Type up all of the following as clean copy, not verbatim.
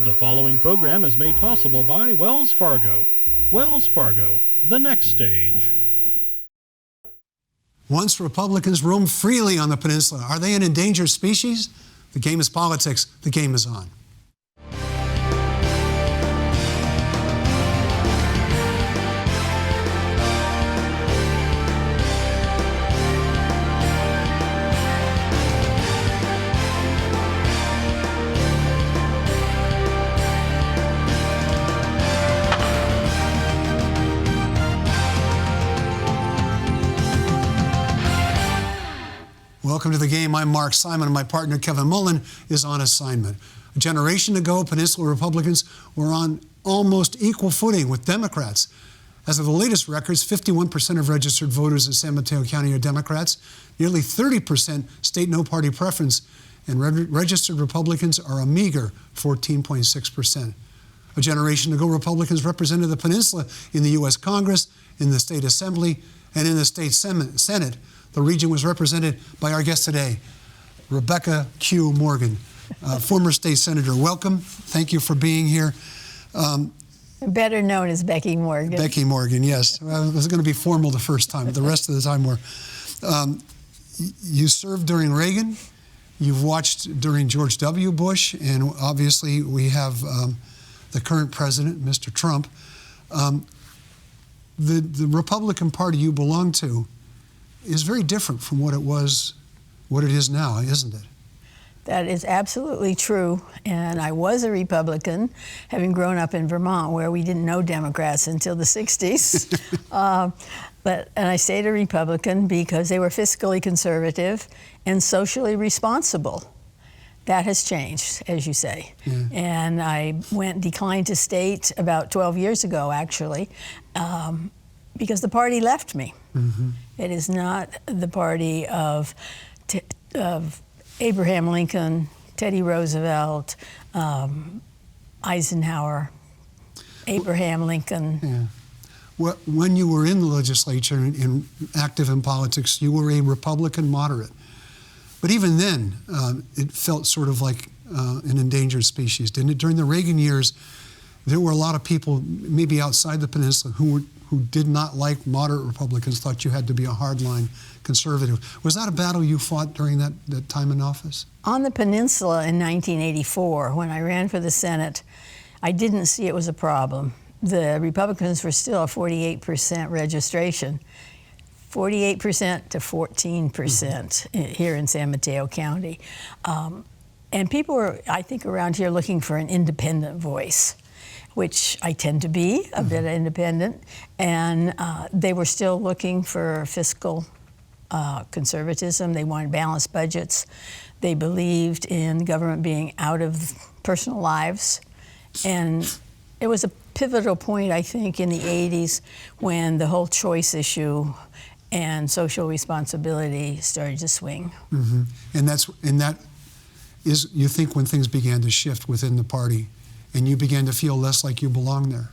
The following program is made possible by Wells Fargo. Wells Fargo, the next stage. Once Republicans roam freely on the peninsula, are they an endangered species? The game is politics. The game is on. Welcome to the game. I'm Mark Simon, and my partner Kevin Mullen is on assignment. A generation ago, Peninsula Republicans were on almost equal footing with Democrats. As of the latest records, 51% of registered voters in San Mateo County are Democrats, nearly 30% state no-party preference, and registered Republicans are a meager 14.6%. A generation ago, Republicans represented the Peninsula in the U.S. Congress, in the State Assembly, and in the State Senate. The region was represented by our guest today, Becky Morgan, former state senator. Welcome. Thank you for being here. Better known as Becky Morgan. Becky Morgan, yes. Well, it was going to be formal the first time, but the rest of the time we're... you served during Reagan. You've watched during George W. Bush, and obviously we have the current president, Mr. Trump. The Republican Party you belong to is very different from what it is now, isn't it? That is absolutely true. And I was a Republican, having grown up in Vermont, where we didn't know Democrats until the 60s. And I stayed a Republican because they were fiscally conservative and socially responsible. That has changed, as you say. Yeah. And I declined to state about 12 years ago, actually, because the party left me. Mm-hmm. It is not the party of Abraham Lincoln, Teddy Roosevelt, Eisenhower, Abraham Lincoln. Yeah. Well, when you were in the legislature and active in politics, you were a Republican moderate. But even then, it felt sort of like an endangered species, didn't it? During the Reagan years, there were a lot of people, maybe outside the peninsula, who did not like moderate Republicans, thought you had to be a hardline conservative. Was that a battle you fought during that time in office? On the peninsula in 1984, when I ran for the Senate, I didn't see it was a problem. The Republicans were still a 48% registration, 48% to 14% here in San Mateo County. And people were, I think, around here looking for an independent voice, which I tend to be, a bit independent, and they were still looking for fiscal conservatism. They wanted balanced budgets. They believed in government being out of personal lives. And it was a pivotal point, I think, in the 80s when the whole choice issue and social responsibility started to swing. Mm-hmm. And that is, you think, when things began to shift within the party, and you began to feel less like you belong there.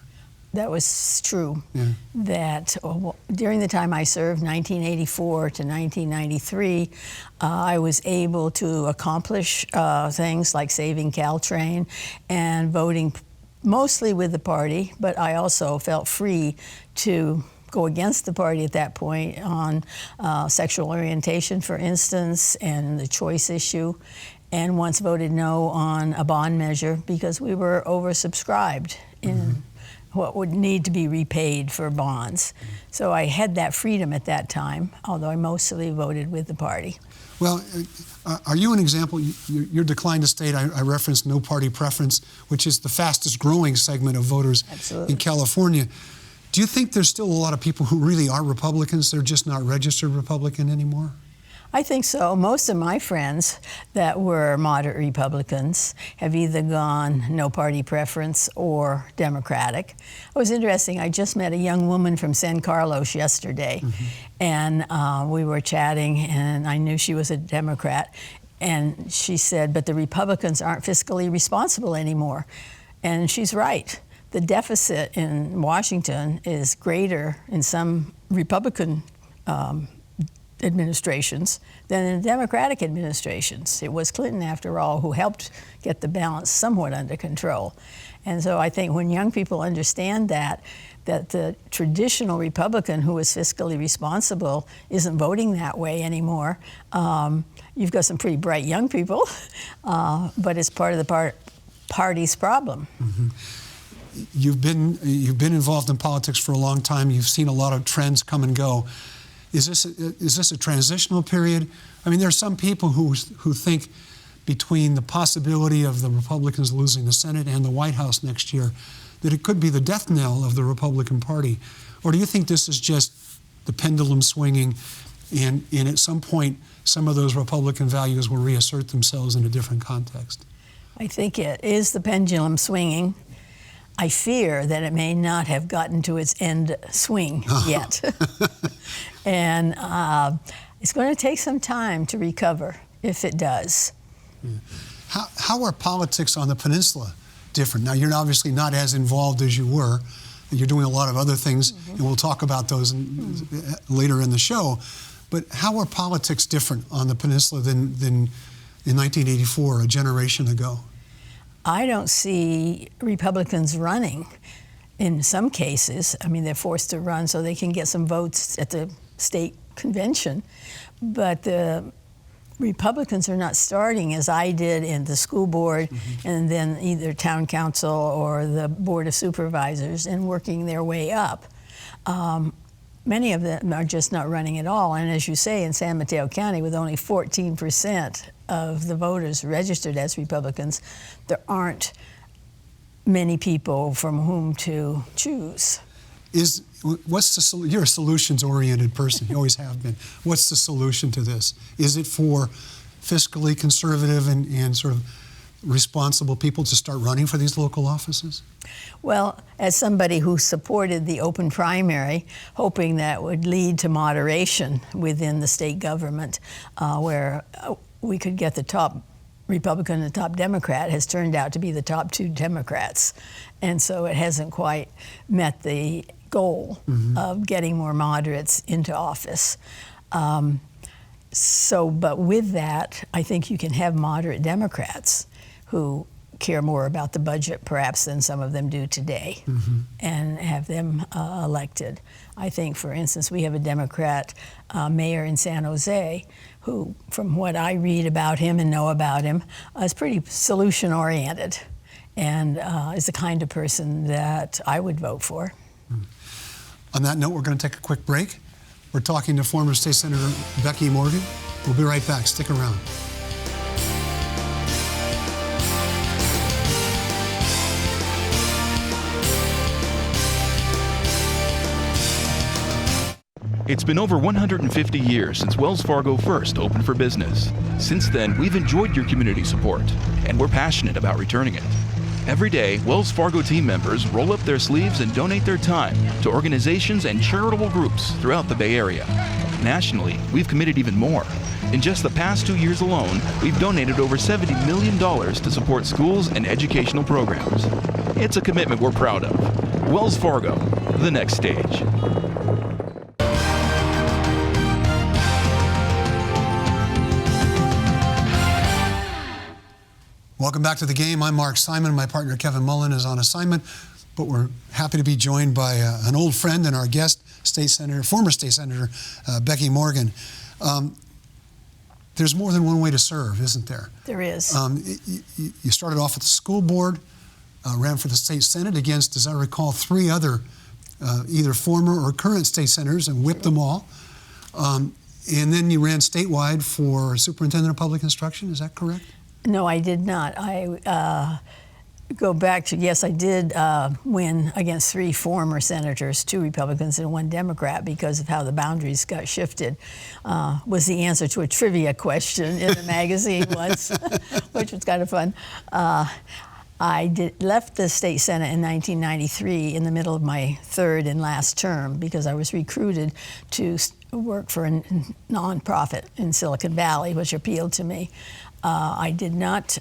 That was true. Yeah. That during the time I served, 1984 to 1993, I was able to accomplish things like saving Caltrain and voting mostly with the party, but I also felt free to go against the party at that point on sexual orientation, for instance, and the choice issue. And once voted no on a bond measure because we were oversubscribed in what would need to be repaid for bonds. So I had that freedom at that time, although I mostly voted with the party. Well, are you an example? Your decline to state, I referenced no party preference, which is the fastest growing segment of voters in California. Do you think there's still a lot of people who really are Republicans, they're just not registered Republican anymore? I think so. Most of my friends that were moderate Republicans have either gone no party preference or Democratic. It was interesting. I just met a young woman from San Carlos yesterday, and we were chatting, and I knew she was a Democrat. And she said, but the Republicans aren't fiscally responsible anymore. And she's right. The deficit in Washington is greater in some Republican administrations than in Democratic administrations. It was Clinton, after all, who helped get the balance somewhat under control. And so I think when young people understand that the traditional Republican who is fiscally responsible isn't voting that way anymore, you've got some pretty bright young people, but it's part of the party's problem. Mm-hmm. You've been involved in politics for a long time. You've seen a lot of trends come and go. Is this a transitional period? I mean, there are some people who think between the possibility of the Republicans losing the Senate and the White House next year that it could be the death knell of the Republican Party. Or do you think this is just the pendulum swinging and at some point some of those Republican values will reassert themselves in a different context? I think it is the pendulum swinging. I fear that it may not have gotten to its end swing yet. And it's going to take some time to recover if it does. Yeah. How are politics on the peninsula different? Now, you're obviously not as involved as you were. You're doing a lot of other things, and we'll talk about those later in the show. But how are politics different on the peninsula than in 1984, a generation ago? I don't see Republicans running in some cases. I mean, they're forced to run so they can get some votes at the state convention. But the Republicans are not starting, as I did in the school board and then either town council or the board of supervisors, and working their way up. Many of them are just not running at all. And as you say, in San Mateo County, with only 14% of the voters registered as Republicans, there aren't many people from whom to choose. You're a solutions-oriented person. You always have been. What's the solution to this? Is it for fiscally conservative and sort of responsible people to start running for these local offices? Well, as somebody who supported the open primary, hoping that would lead to moderation within the state government, where we could get the top Republican and the top Democrat, has turned out to be the top two Democrats. And so it hasn't quite met the goal of getting more moderates into office. But with that, I think you can have moderate Democrats who care more about the budget perhaps than some of them do today, and have them elected. I think, for instance, we have a Democrat mayor in San Jose who, from what I read about him and know about him, is pretty solution-oriented and is the kind of person that I would vote for. On that note, we're going to take a quick break. We're talking to former State Senator Becky Morgan. We'll be right back. Stick around. It's been over 150 years since Wells Fargo first opened for business. Since then, we've enjoyed your community support, and we're passionate about returning it. Every day, Wells Fargo team members roll up their sleeves and donate their time to organizations and charitable groups throughout the Bay Area. Nationally, we've committed even more. In just the past 2 years alone, we've donated over $70 million to support schools and educational programs. It's a commitment we're proud of. Wells Fargo, the next stage. Welcome back to the game. I'm Mark Simon. My partner Kevin Mullen is on assignment, but we're happy to be joined by an old friend and our guest, former State Senator Becky Morgan. There's more than one way to serve, isn't there? There is. You started off at the school board, ran for the state senate against, as I recall, 3 other either former or current state senators and whipped them all. And then you ran statewide for superintendent of public instruction. Is that correct? No, I did not. I go back to, yes, I did win against 3 former senators, 2 Republicans and 1 Democrat, because of how the boundaries got shifted, was the answer to a trivia question in the magazine once, which was kind of fun. I left the state senate in 1993 in the middle of my 3rd and last term because I was recruited to work for a nonprofit in Silicon Valley, which appealed to me. I did not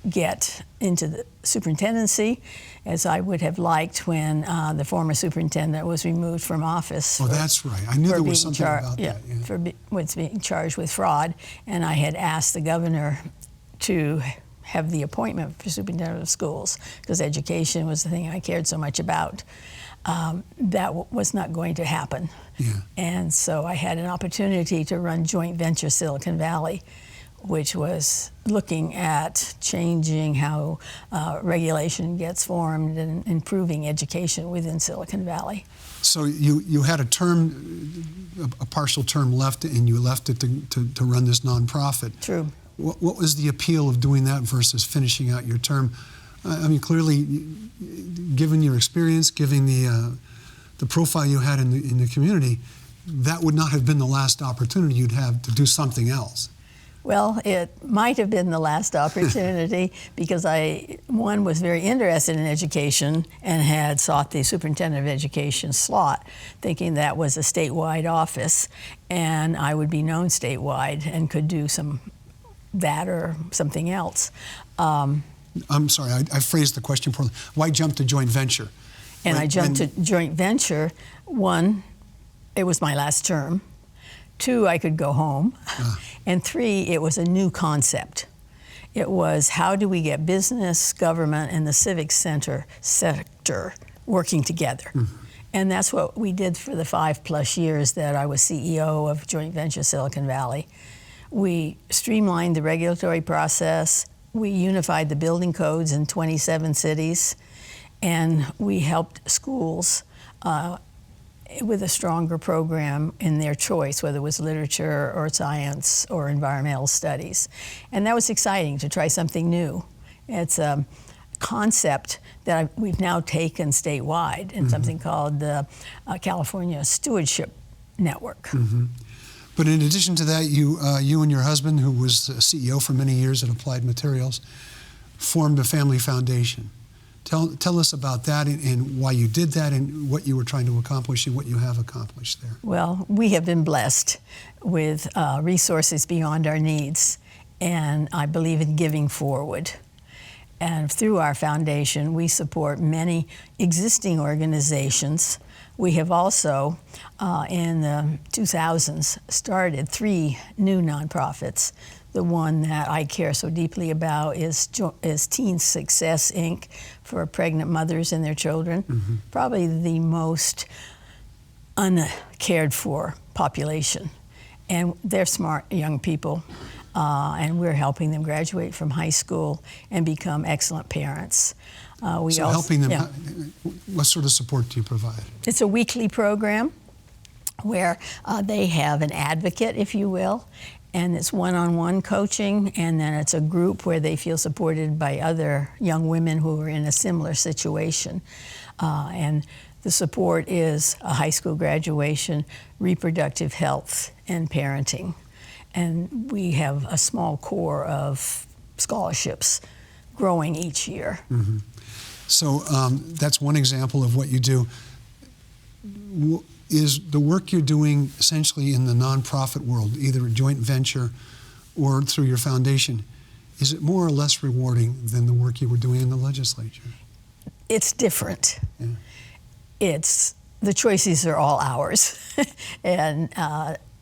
get into the superintendency, as I would have liked when the former superintendent was removed from office. Oh, that's right. I knew there was something about that. Yeah. Was being charged with fraud, and I had asked the governor to have the appointment for superintendent of schools because education was the thing I cared so much about. That was not going to happen. Yeah. And so I had an opportunity to run joint venture Silicon Valley, which was looking at changing how regulation gets formed and improving education within Silicon Valley. So you had a partial term left, and you left it to run this nonprofit. True. What was the appeal of doing that versus finishing out your term? I mean, clearly, given your experience, given the profile you had in the community, that would not have been the last opportunity you'd have to do something else. Well, it might have been the last opportunity because I, one, was very interested in education and had sought the superintendent of education slot, thinking that was a statewide office and I would be known statewide and could do that or something else. I'm sorry, I phrased the question poorly. Why jump to joint venture? And I jumped to joint venture. One, it was my last term. Two, I could go home. And three, it was a new concept. It was, how do we get business, government, and the civic sector working together? Mm-hmm. And that's what we did for the 5+ years that I was CEO of joint venture Silicon Valley. We streamlined the regulatory process. We unified the building codes in 27 cities. And we helped schools with a stronger program in their choice, whether it was literature or science or environmental studies. And that was exciting to try something new. It's a concept that we've now taken statewide in something called the California Stewardship Network. Mm-hmm. But in addition to that, you and your husband, who was CEO for many years at Applied Materials, formed a family foundation. Tell us about that and why you did that and what you were trying to accomplish and what you have accomplished there. Well, we have been blessed with resources beyond our needs, and I believe in giving forward. And through our foundation, we support many existing organizations. We have also, in the 2000s, started 3 new nonprofits. The one that I care so deeply about is Teen Success, Inc. for pregnant mothers and their children, probably the most uncared for population. And they're smart young people, and we're helping them graduate from high school and become excellent parents. Helping them, what sort of support do you provide? It's a weekly program where they have an advocate, if you will, and it's one-on-one coaching, and then it's a group where they feel supported by other young women who are in a similar situation. And the support is a high school graduation, reproductive health, and parenting. And we have a small core of scholarships growing each year. Mm-hmm. So that's one example of what you do. Is the work you're doing essentially in the nonprofit world, either a joint venture or through your foundation, is it more or less rewarding than the work you were doing in the legislature? It's different. Yeah. The choices are all ours. And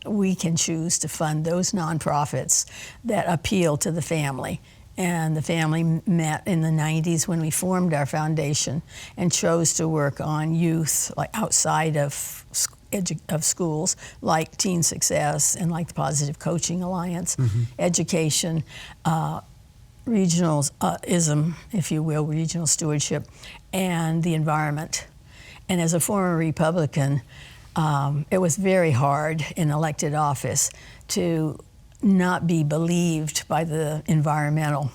we can choose to fund those nonprofits that appeal to the family. And the family met in the 90s when we formed our foundation and chose to work on youth like outside of schools, like Teen Success and like the Positive Coaching Alliance, education, regionalism, if you will, regional stewardship, and the environment. And as a former Republican, it was very hard in elected office to not be believed by the environmental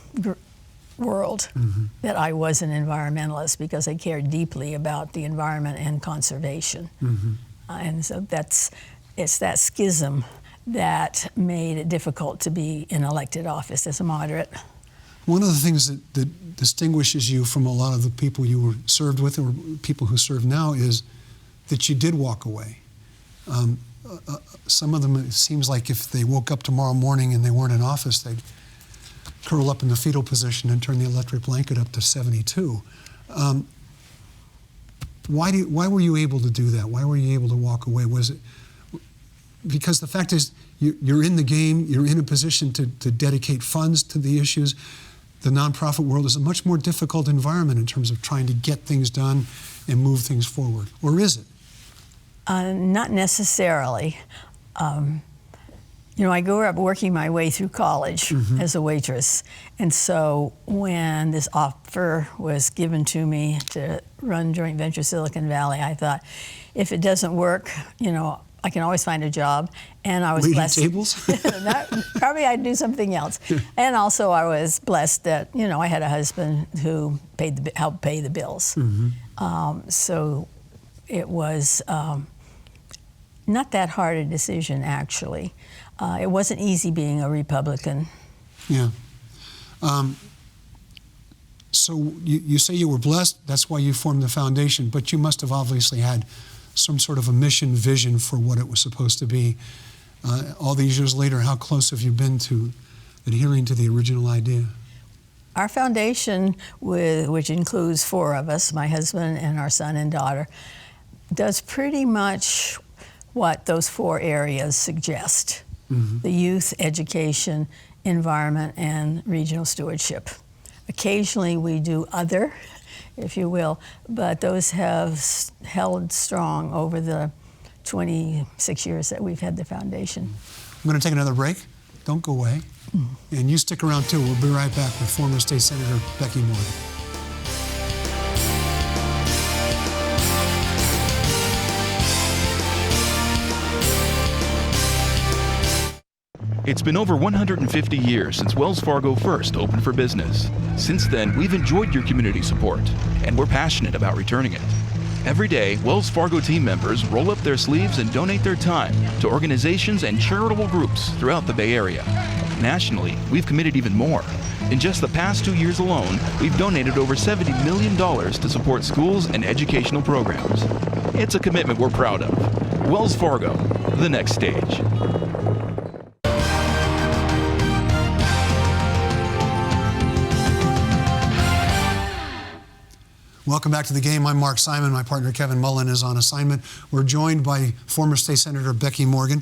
world that I was an environmentalist, because I cared deeply about the environment and conservation. And so it's that schism that made it difficult to be in elected office as a moderate. One of the things that distinguishes you from a lot of the people you were served with or people who serve now is that you did walk away. Some of them, it seems like if they woke up tomorrow morning and they weren't in office, they'd curl up in the fetal position and turn the electric blanket up to 72. Why were you able to do that? Why were you able to walk away? Was it because the fact is you're in the game, you're in a position to dedicate funds to the issues. The nonprofit world is a much more difficult environment in terms of trying to get things done and move things forward. Or is it? Not necessarily. I grew up working my way through college as a waitress. And so when this offer was given to me to run joint venture Silicon Valley, I thought, if it doesn't work, I can always find a job. And I was blessed. Waiting tables? Probably I'd do something else. And also I was blessed that, I had a husband who helped pay the bills. So it was not that hard a decision, actually. It wasn't easy being a Republican. Yeah. So you say you were blessed, that's why you formed the foundation, but you must have obviously had some sort of a mission, vision for what it was supposed to be. All these years later, how close have you been to adhering to the original idea? Our foundation, which includes 4 of us, my husband and our son and daughter, does pretty much what those 4 areas suggest. The youth, education, environment, and regional stewardship. Occasionally we do other, if you will, but those have held strong over the 26 years that we've had the foundation. I'm going to take another break. Don't go away. And you stick around too. We'll be right back with former State Senator Becky Morgan. It's been over 150 years since Wells Fargo first opened for business. Since then, we've enjoyed your community support, and we're passionate about returning it. Every day, Wells Fargo team members roll up their sleeves and donate their time to organizations and charitable groups throughout the Bay Area. Nationally, we've committed even more. In just the past 2 years alone, we've donated over $70 million to support schools and educational programs. It's a commitment we're proud of. Wells Fargo, the next stage. Welcome back to the game. I'm Mark Simon. My partner Kevin Mullen is on assignment. We're joined by former State Senator Becky Morgan.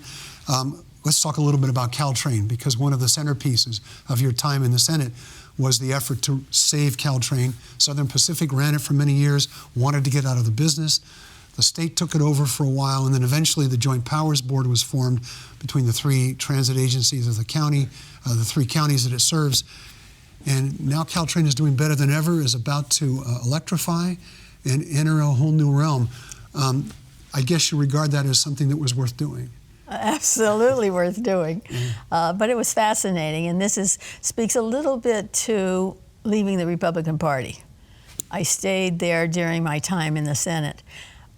Let's talk a little bit about Caltrain, because one of the centerpieces of your time in the Senate was the effort to save Caltrain. Southern Pacific ran it for many years, wanted to get out of the business. The state took it over for a while, and then eventually the Joint Powers Board was formed between the 3 transit agencies of the county, the 3 counties that it serves. And now Caltrain is doing better than ever, is about to electrify and enter a whole new realm. I guess you regard that as something that was worth doing. Absolutely worth doing. But it was fascinating, and this speaks a little bit to leaving the Republican Party. I stayed there during my time in the Senate,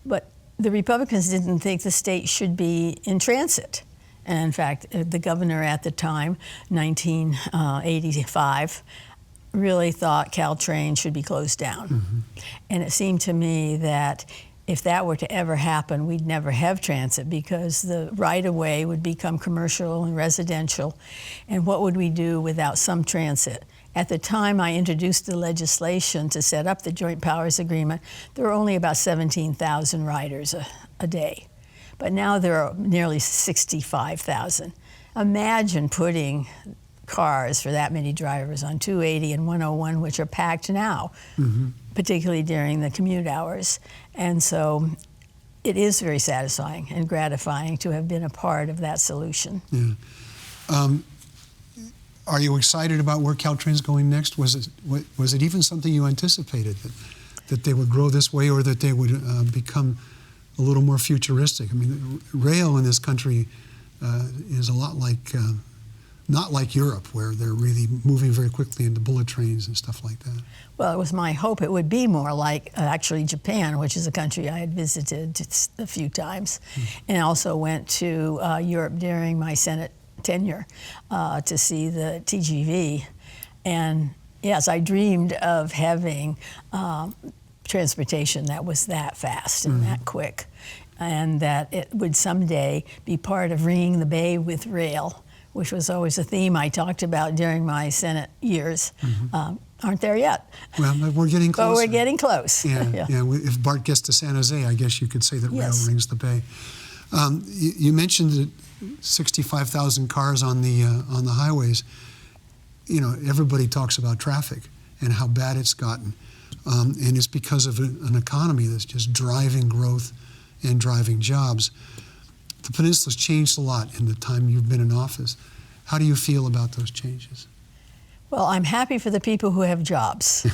but the Republicans didn't think the state should be in transit. And in fact, the governor at the time, 1985, really thought Caltrain should be closed down. And it seemed to me that if that were to ever happen, we'd never have transit, because the right-of-way would become commercial and residential. And what would we do without some transit? At the time I introduced the legislation to set up the Joint Powers Agreement, there were only about 17,000 riders a day. But now there are nearly 65,000. Imagine putting cars for that many drivers on 280 and 101, which are packed now, particularly during the commute hours. And so it is very satisfying and gratifying to have been a part of that solution. Yeah. Are you excited about where Caltrain's going next? Was it even something you anticipated, that they would grow this way, or that they would become a little more futuristic? I mean, rail in this country is a lot like, not like Europe, where they're really moving very quickly into bullet trains and stuff like that. Well, it was my hope it would be more like actually Japan, which is a country I had visited a few times, and also went to Europe during my Senate tenure to see the TGV. And yes, I dreamed of having transportation that was that fast and that quick, and that it would someday be part of ringing the bay with rail, which was always a theme I talked about during my Senate years, aren't there yet. Well, we're getting closer. But we're getting close. Yeah. If Bart gets to San Jose, I guess you could say that rail rings the bay. You mentioned that 65,000 cars on the highways. You know, everybody talks about traffic and how bad it's gotten. And it's because of an economy that's just driving growth and driving jobs. The Peninsula's changed a lot in the time you've been in office. How do you feel about those changes? Well, I'm happy for the people who have jobs,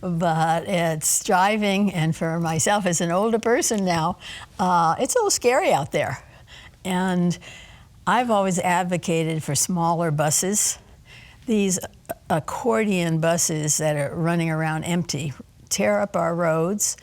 but it's driving, and for myself as an older person now, it's a little scary out there. And I've always advocated for smaller buses. These accordion buses that are running around empty tear up our roads.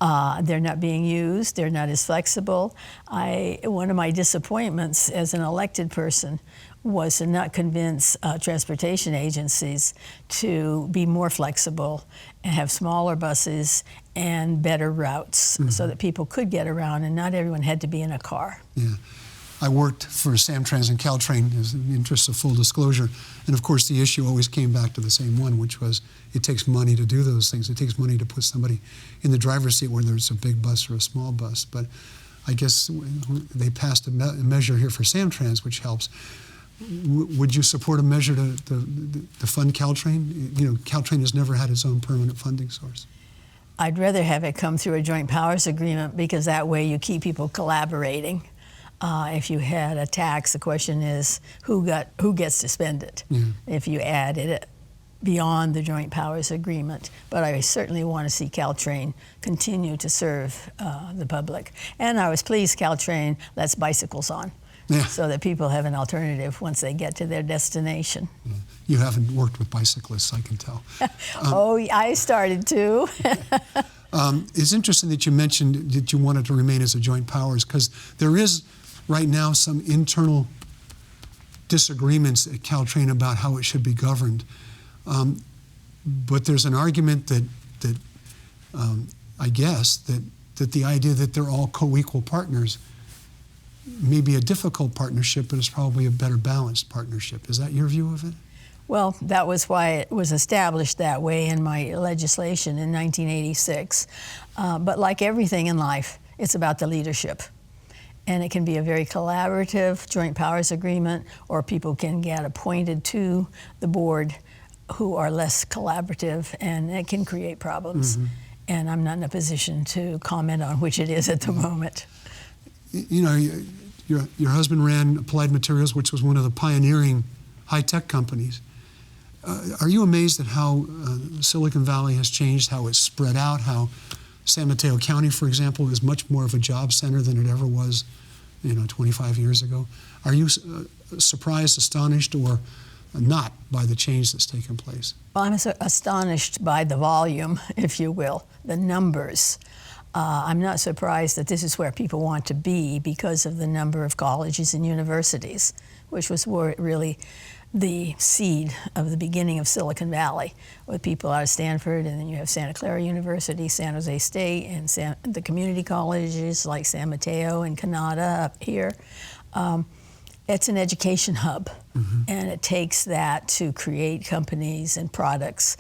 They're not being used. They're not as flexible. One of my disappointments as an elected person was to not convince transportation agencies to be more flexible and have smaller buses and better routes so that people could get around and not everyone had to be in a car. Yeah. I worked for Samtrans and Caltrain in the interest of full disclosure. And of course, the issue always came back to the same one, which was it takes money to do those things. It takes money to put somebody in the driver's seat, whether it's a big bus or a small bus. But I guess they passed a measure here for Samtrans, which helps. Would you support a measure to fund Caltrain? You know, Caltrain has never had its own permanent funding source. I'd rather have it come through a joint powers agreement because that way you keep people collaborating. If you had a tax, the question is who gets to spend it. If you added it beyond the joint powers agreement. But I certainly want to see Caltrain continue to serve the public. And I was pleased Caltrain lets bicycles on. So that people have an alternative once they get to their destination. You haven't worked with bicyclists, I can tell. I started to. It's interesting that you mentioned that you wanted to remain as a joint powers, because there is right now some internal disagreements at Caltrain about how it should be governed. But there's an argument that I guess that the idea that they're all co-equal partners may be a difficult partnership, but it's probably a better balanced partnership. Is that your view of it? Well, that was why it was established that way in my legislation in 1986. But like everything in life, it's about the leadership. And it can be a very collaborative joint powers agreement, or people can get appointed to the board who are less collaborative, and it can create problems. And I'm not in a position to comment on which it is at the moment. You know, your husband ran Applied Materials, which was one of the pioneering high-tech companies. Are you amazed at how Silicon Valley has changed, how it's spread out, how San Mateo County, for example, is much more of a job center than it ever was, 25 years ago? Are you surprised, astonished, or not by the change that's taken place? Well, I'm astonished by the volume, if you will, the numbers. I'm not surprised that this is where people want to be because of the number of colleges and universities, which was really the seed of the beginning of Silicon Valley, with people out of Stanford, and then you have Santa Clara University, San Jose State, and the community colleges like San Mateo and Canada up here. It's an education hub, and it takes that to create companies and products.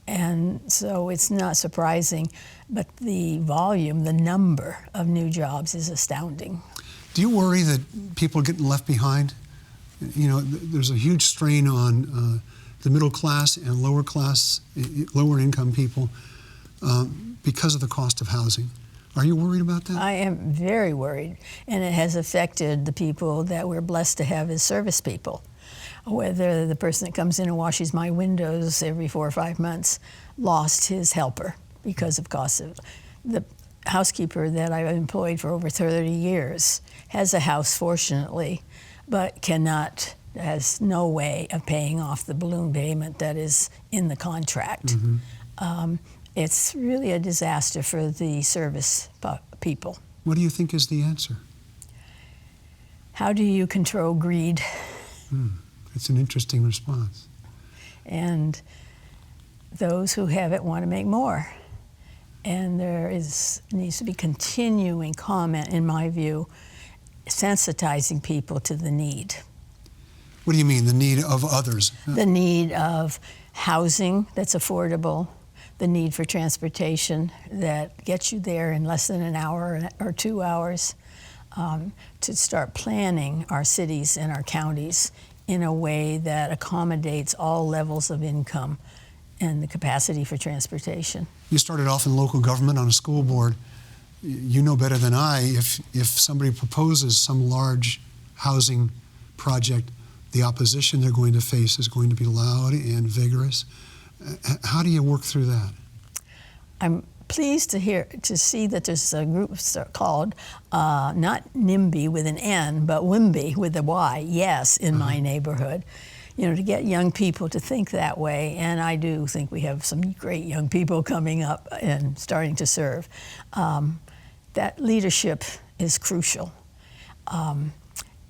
And so it's not surprising, but the volume, the number of new jobs is astounding. Do you worry that people are getting left behind? There's a huge strain on the middle class and lower income people because of the cost of housing. Are you worried about that? I am very worried, and it has affected the people that we're blessed to have as service people. Whether the person that comes in and washes my windows every 4 or 5 months lost his helper because of cost of the housekeeper that I've employed for over 30 years has a house, fortunately, but has no way of paying off the balloon payment that is in the contract. It's really a disaster for the service people. What do you think is the answer? How do you control greed? That's an interesting response. And those who have it want to make more. And there needs to be continuing comment, in my view, sensitizing people to the need. What do you mean, the need of others? The need of housing that's affordable, the need for transportation that gets you there in less than an hour or 2 hours, to start planning our cities and our counties in a way that accommodates all levels of income and the capacity for transportation. You started off in local government on a school board. You know better than I, if somebody proposes some large housing project, the opposition they're going to face is going to be loud and vigorous. How do you work through that? I'm pleased to see that there's a group called, not NIMBY with an N, but WIMBY with a Y, yes, in my neighborhood. You know, to get young people to think that way, and I do think we have some great young people coming up and starting to serve. That leadership is crucial.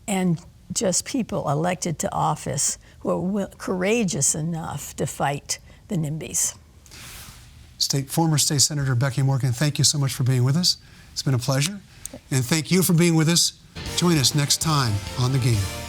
And just people elected to office who are courageous enough to fight the NIMBYs. Former State Senator Becky Morgan, thank you so much for being with us. It's been a pleasure. And thank you for being with us. Join us next time on The Game.